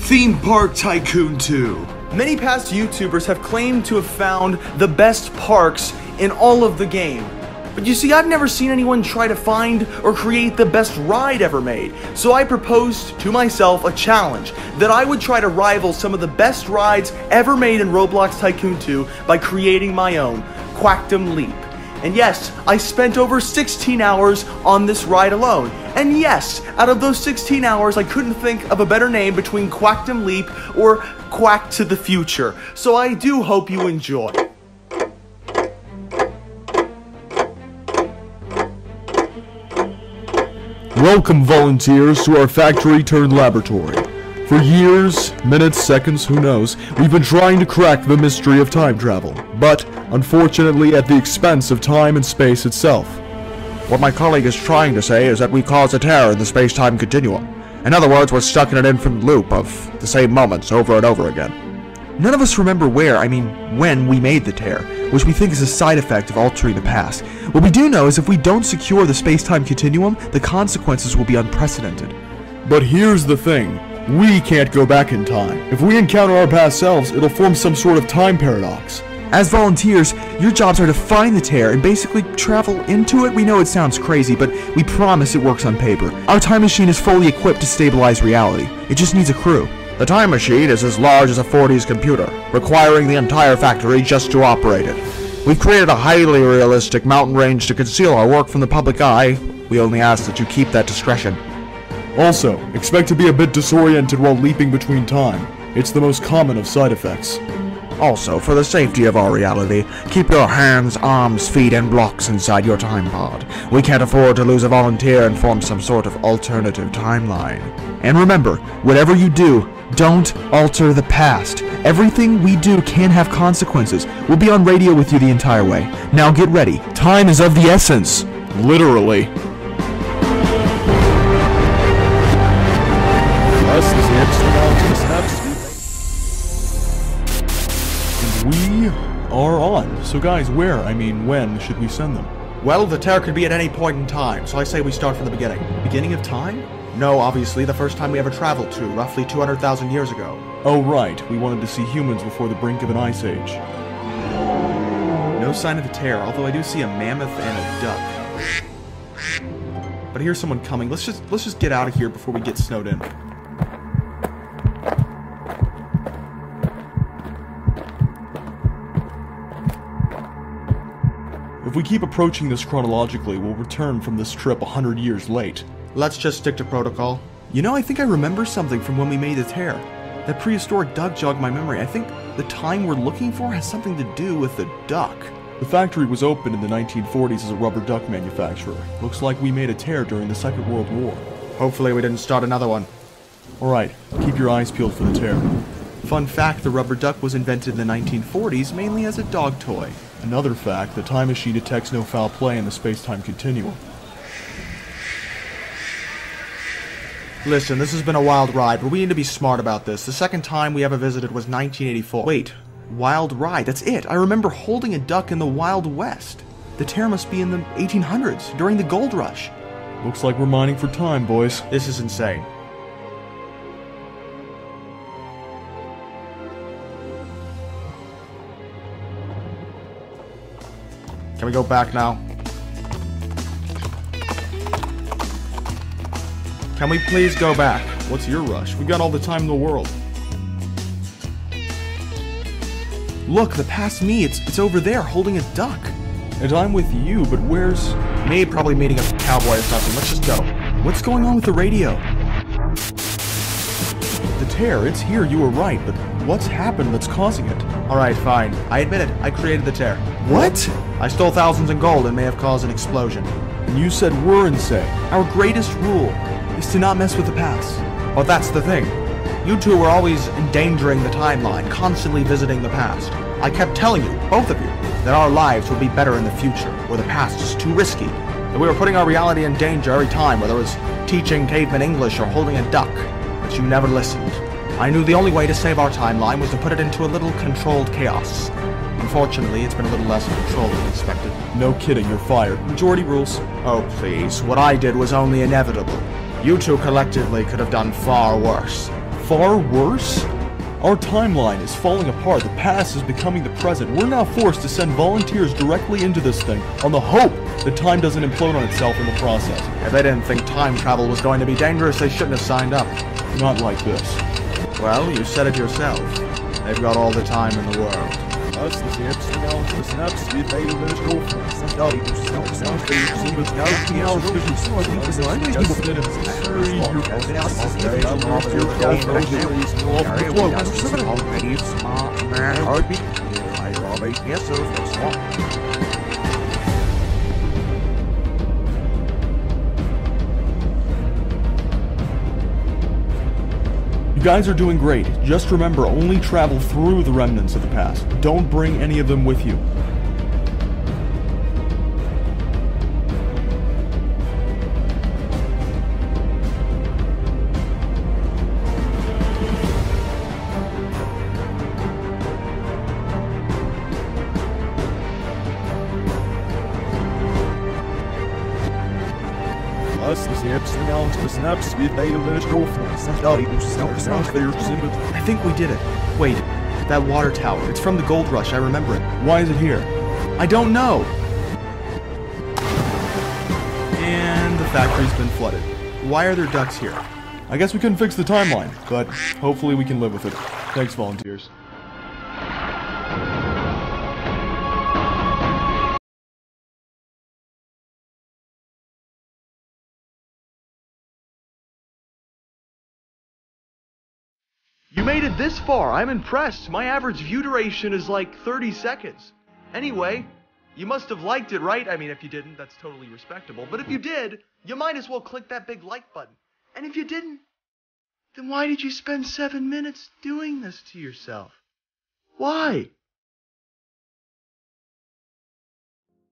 Theme Park Tycoon 2. Many past YouTubers have claimed to have found the best parks in all of the game. But you see, I've never seen anyone try to find or create the best ride ever made. So I proposed to myself a challenge that I would try to rival some of the best rides ever made in Roblox Tycoon 2 by creating my own, Quackdom Leap. And yes, I spent over 16 hours on this ride alone. And yes, out of those 16 hours, I couldn't think of a better name between Quackdom Leap or Quack to the Future. So I do hope you enjoy. Welcome, volunteers, to our factory-turned-laboratory. For years, minutes, seconds, who knows, we've been trying to crack the mystery of time travel, but, unfortunately, at the expense of time and space itself. What my colleague is trying to say is that we cause a tear in the space-time continuum. In other words, we're stuck in an infinite loop of the same moments over and over again. None of us remember when we made the tear, which we think is a side effect of altering the past. What we do know is if we don't secure the space-time continuum, the consequences will be unprecedented. But here's the thing. We can't go back in time. If we encounter our past selves, it'll form some sort of time paradox. As volunteers, your jobs are to find the tear and basically travel into it. We know it sounds crazy, but we promise it works on paper. Our time machine is fully equipped to stabilize reality. It just needs a crew. The time machine is as large as a 40s computer, requiring the entire factory just to operate it. We've created a highly realistic mountain range to conceal our work from the public eye. We only ask that you keep that discretion. Also, expect to be a bit disoriented while leaping between time. It's the most common of side effects. Also, for the safety of our reality, keep your hands, arms, feet, and blocks inside your time pod. We can't afford to lose a volunteer and form some sort of alternative timeline. And remember, whatever you do, don't alter the past. Everything we do can have consequences. We'll be on radio with you the entire way. Now get ready. Time is of the essence. Literally. And we are on. So guys, when should we send them? Well, the tear could be at any point in time, so I say we start from the beginning. Beginning of time? No, obviously, the first time we ever traveled to, roughly 200,000 years ago. Oh right, we wanted to see humans before the brink of an ice age. No sign of the tear, although I do see a mammoth and a duck. But I hear someone coming. Let's just get out of here before we get snowed in. If we keep approaching this chronologically, we'll return from this trip 100 years late. Let's just stick to protocol. You know, I think I remember something from when we made the tear. That prehistoric duck jogged my memory. I think the time we're looking for has something to do with the duck. The factory was opened in the 1940s as a rubber duck manufacturer. Looks like we made a tear during the Second World War. Hopefully we didn't start another one. Alright, keep your eyes peeled for the tear. Fun fact, the rubber duck was invented in the 1940s mainly as a dog toy. Another fact, the time machine detects no foul play in the space-time continuum. Listen, this has been a wild ride, but we need to be smart about this. The second time we ever visited was 1984. Wait, wild ride, that's it. I remember holding a duck in the Wild West. The tear must be in the 1800s, during the gold rush. Looks like we're mining for time, boys. This is insane. Can we go back now? Can we please go back? What's your rush? We got all the time in the world. Look, the past me, it's over there, holding a duck. And I'm with you, but where's... Me, probably meeting a cowboy or something. Let's just go. What's going on with the radio? The tear, it's here, you were right, but what's happened that's causing it? Alright, fine. I admit it, I created the tear. What? I stole thousands in gold and may have caused an explosion. And you said we're insane. Our greatest rule is to not mess with the past. But that's the thing. You two were always endangering the timeline, constantly visiting the past. I kept telling you, both of you, that our lives would be better in the future, where the past is too risky. That we were putting our reality in danger every time, whether it was teaching caveman English or holding a duck. But you never listened. I knew the only way to save our timeline was to put it into a little controlled chaos. Unfortunately, it's been a little less controlled than expected. No kidding, you're fired. Majority rules. Oh, please. What I did was only inevitable. You two collectively could have done far worse. far worse? Our timeline is falling apart, the past is becoming the present. We're now forced to send volunteers directly into this thing on the hope that time doesn't implode on itself in the process. If they didn't think time travel was going to be dangerous, they shouldn't have signed up. Not like this. Well, you said it yourself. They've got all the time in the world. You guys are doing great. Just remember, only travel through the remnants of the past. Don't bring any of them with you. I think we did it. Wait, that water tower. It's from the gold rush, I remember it. Why is it here? I don't know! And the factory's been flooded. Why are there ducks here? I guess we couldn't fix the timeline, but hopefully we can live with it. Thanks, volunteers. You made it this far. I'm impressed. My average view duration is like 30 seconds. Anyway, you must have liked it, right? I mean, if you didn't, that's totally respectable. But if you did, you might as well click that big like button. And if you didn't, then why did you spend 7 minutes doing this to yourself? Why?